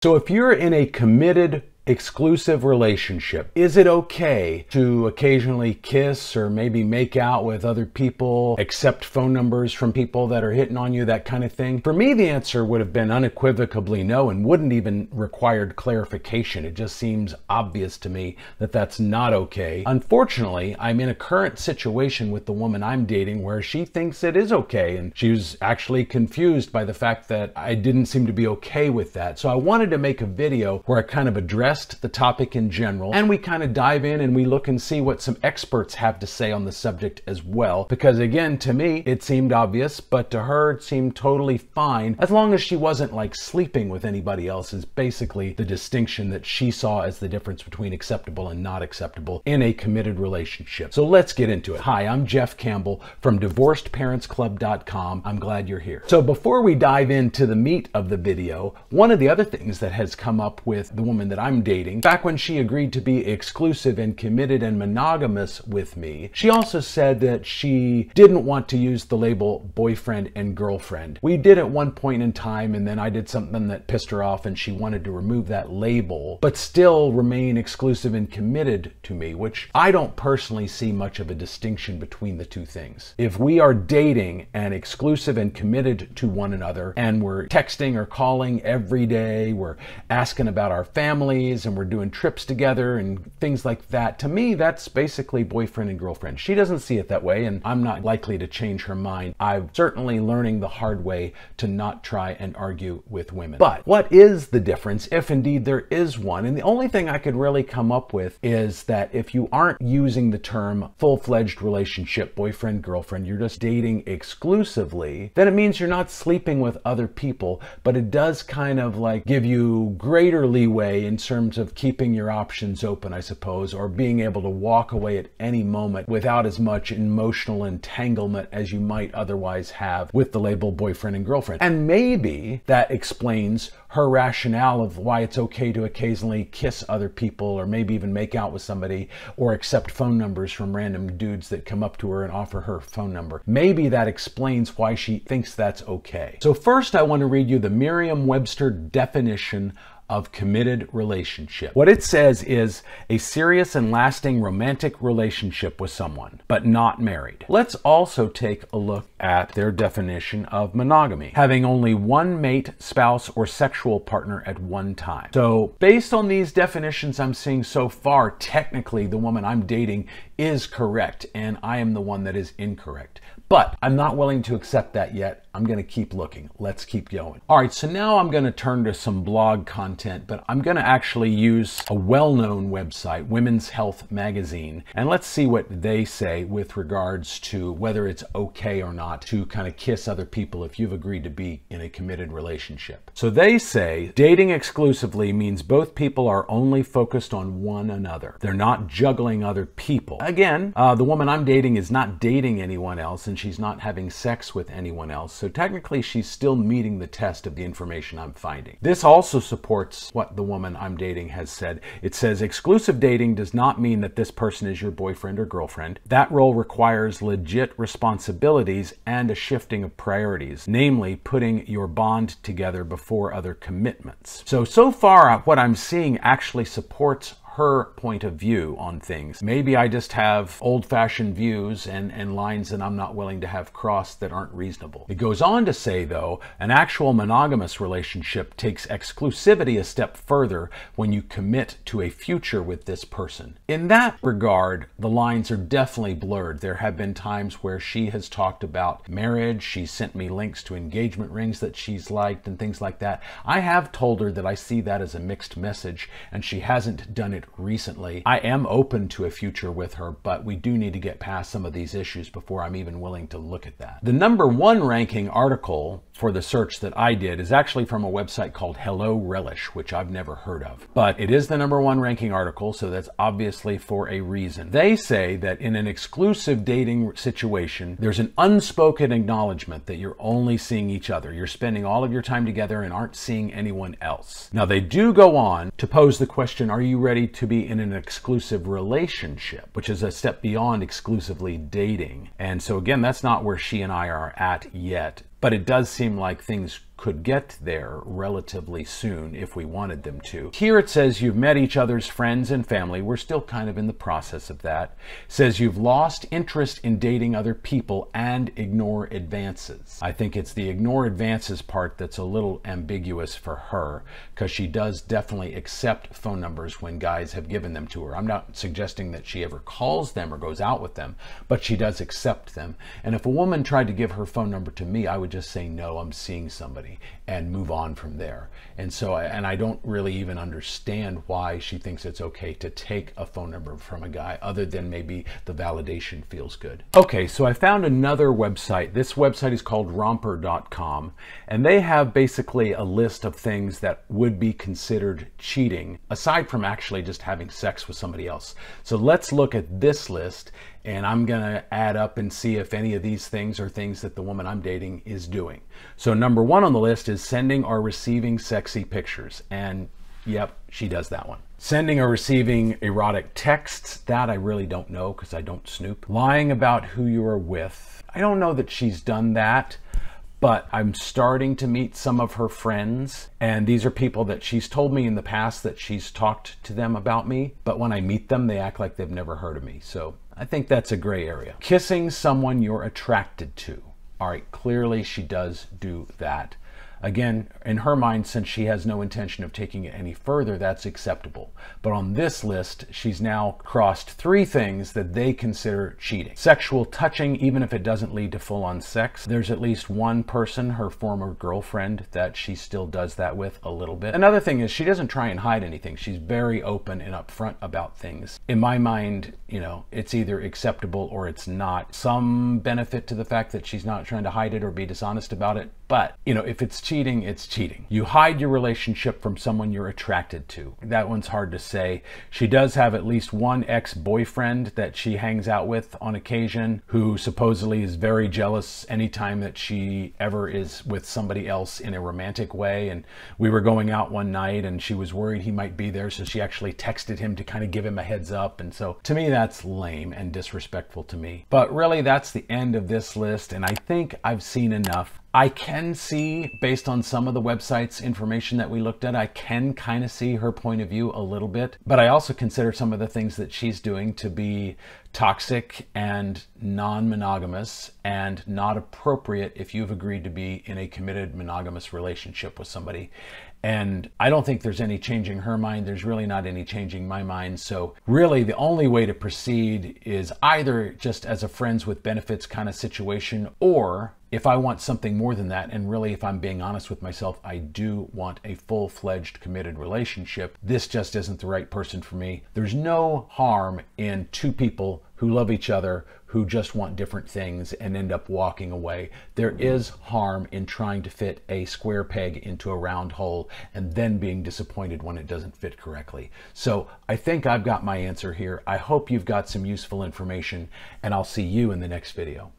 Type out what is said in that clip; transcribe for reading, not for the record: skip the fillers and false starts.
So if you're in a committed exclusive relationship, is it okay to occasionally kiss or maybe make out with other people, accept phone numbers from people that are hitting on you, that kind of thing? For me, the answer would have been unequivocally no and wouldn't even required clarification. It just seems obvious to me that that's not okay. Unfortunately, I'm in a current situation with the woman I'm dating where she thinks it is okay, and she was actually confused by the fact that I didn't seem to be okay with that. So I wanted to make a video where I kind of addressed the topic in general, and we kind of dive in and we look and see what some experts have to say on the subject as well, because again, to me it seemed obvious, but to her it seemed totally fine as long as she wasn't like sleeping with anybody else, is basically the distinction that she saw as the difference between acceptable and not acceptable in a committed relationship. So let's get into it. Hi, I'm Jeff Campbell from DivorcedParentsClub.com. I'm glad you're here. So before we dive into the meat of the video, one of the other things that has come up with the woman that I'm dating, back when she agreed to be exclusive and committed and monogamous with me, she also said that she didn't want to use the label boyfriend and girlfriend. We did at one point in time, and then I did something that pissed her off and she wanted to remove that label, but still remain exclusive and committed to me, which I don't personally see much of a distinction between the two things. If we are dating and exclusive and committed to one another, and we're texting or calling every day, we're asking about our families, and we're doing trips together and things like that, to me that's basically boyfriend and girlfriend. She doesn't see it that way, and I'm not likely to change her mind. I'm certainly learning the hard way to not try and argue with women. But what is the difference, if indeed there is one? And the only thing I could really come up with is that if you aren't using the term full-fledged relationship, boyfriend, girlfriend, you're just dating exclusively, then it means you're not sleeping with other people, but it does kind of like give you greater leeway in terms of keeping your options open, I suppose, or being able to walk away at any moment without as much emotional entanglement as you might otherwise have with the label boyfriend and girlfriend. And maybe that explains her rationale of why it's okay to occasionally kiss other people, or maybe even make out with somebody, or accept phone numbers from random dudes that come up to her and offer her phone number. Maybe that explains why she thinks that's okay. So first I want to read you the Merriam-Webster definition of committed relationship. What it says is a serious and lasting romantic relationship with someone, but not married. Let's also take a look at their definition of monogamy: having only one mate, spouse, or sexual partner at one time. So based on these definitions I'm seeing so far, technically the woman I'm dating is correct and I am the one that is incorrect. But I'm not willing to accept that yet. I'm going to keep looking. Let's keep going. All right, so now I'm going to turn to some blog content, but I'm going to actually use a well-known website, Women's Health Magazine, and let's see what they say with regards to whether it's okay or not to kind of kiss other people if you've agreed to be in a committed relationship. So they say dating exclusively means both people are only focused on one another. They're not juggling other people. Again, the woman I'm dating is not dating anyone else, and she's not having sex with anyone else. So technically she's still meeting the test of the information I'm finding. This also supports what the woman I'm dating has said. It says exclusive dating does not mean that this person is your boyfriend or girlfriend. That role requires legit responsibilities and a shifting of priorities, namely putting your bond together before other commitments. So far what I'm seeing actually supports her point of view on things. Maybe I just have old-fashioned views and lines that I'm not willing to have crossed that aren't reasonable. It goes on to say, though, an actual monogamous relationship takes exclusivity a step further when you commit to a future with this person. In that regard, the lines are definitely blurred. There have been times where she has talked about marriage. She sent me links to engagement rings that she's liked and things like that. I have told her that I see that as a mixed message, and she hasn't done it recently. I am open to a future with her, but we do need to get past some of these issues before I'm even willing to look at that. The #1 ranking article for the search that I did is actually from a website called Hello Relish, which I've never heard of. But it is the #1 ranking article, so that's obviously for a reason. They say that in an exclusive dating situation, there's an unspoken acknowledgement that you're only seeing each other. You're spending all of your time together and aren't seeing anyone else. Now, they do go on to pose the question, are you ready to be in an exclusive relationship, which is a step beyond exclusively dating? And so again, that's not where she and I are at yet. But it does seem like things could get there relatively soon if we wanted them to. Here it says you've met each other's friends and family. We're still kind of in the process of that. It says you've lost interest in dating other people and ignore advances. I think it's the ignore advances part that's a little ambiguous for her, because she does definitely accept phone numbers when guys have given them to her. I'm not suggesting that she ever calls them or goes out with them, but she does accept them. And if a woman tried to give her phone number to me, I would just say, no, I'm seeing somebody, and move on from there. And so, I don't really even understand why she thinks it's okay to take a phone number from a guy, other than maybe the validation feels good. Okay, so I found another website. This website is called romper.com, and they have basically a list of things that would be considered cheating, aside from actually just having sex with somebody else. So let's look at this list, and I'm gonna add up and see if any of these things are things that the woman I'm dating is doing. So number one on the list is sending or receiving sexy pictures. And yep, she does that one. Sending or receiving erotic texts, that I really don't know because I don't snoop. Lying about who you are with. I don't know that she's done that, but I'm starting to meet some of her friends, and these are people that she's told me in the past that she's talked to them about me, but when I meet them, they act like they've never heard of me. So I think that's a gray area. Kissing someone you're attracted to. All right, clearly she does do that. Again, in her mind, since she has no intention of taking it any further, that's acceptable. But on this list, she's now crossed 3 things that they consider cheating. Sexual touching, even if it doesn't lead to full-on sex. There's at least one person, her former girlfriend, that she still does that with a little bit. Another thing is she doesn't try and hide anything. She's very open and upfront about things. In my mind, you know, it's either acceptable or it's not. Some benefit to the fact that she's not trying to hide it or be dishonest about it. But, you know, if it's cheating, it's cheating. You hide your relationship from someone you're attracted to. That one's hard to say. She does have at least one ex-boyfriend that she hangs out with on occasion, who supposedly is very jealous anytime that she ever is with somebody else in a romantic way. And we were going out one night and she was worried he might be there, so she actually texted him to kind of give him a heads up. And so to me, that's lame and disrespectful to me. But really, that's the end of this list, and I think I've seen enough. I can see, based on some of the website's information that we looked at, I can kind of see her point of view a little bit, but I also consider some of the things that she's doing to be toxic and non-monogamous and not appropriate if you've agreed to be in a committed monogamous relationship with somebody. And I don't think there's any changing her mind. There's really not any changing my mind. So really the only way to proceed is either just as a friends with benefits kind of situation, or if I want something more than that, and really, if I'm being honest with myself, I do want a full-fledged committed relationship. This just isn't the right person for me. There's no harm in 2 people who love each other, who just want different things and end up walking away. There is harm in trying to fit a square peg into a round hole and then being disappointed when it doesn't fit correctly. So I think I've got my answer here. I hope you've got some useful information, and I'll see you in the next video.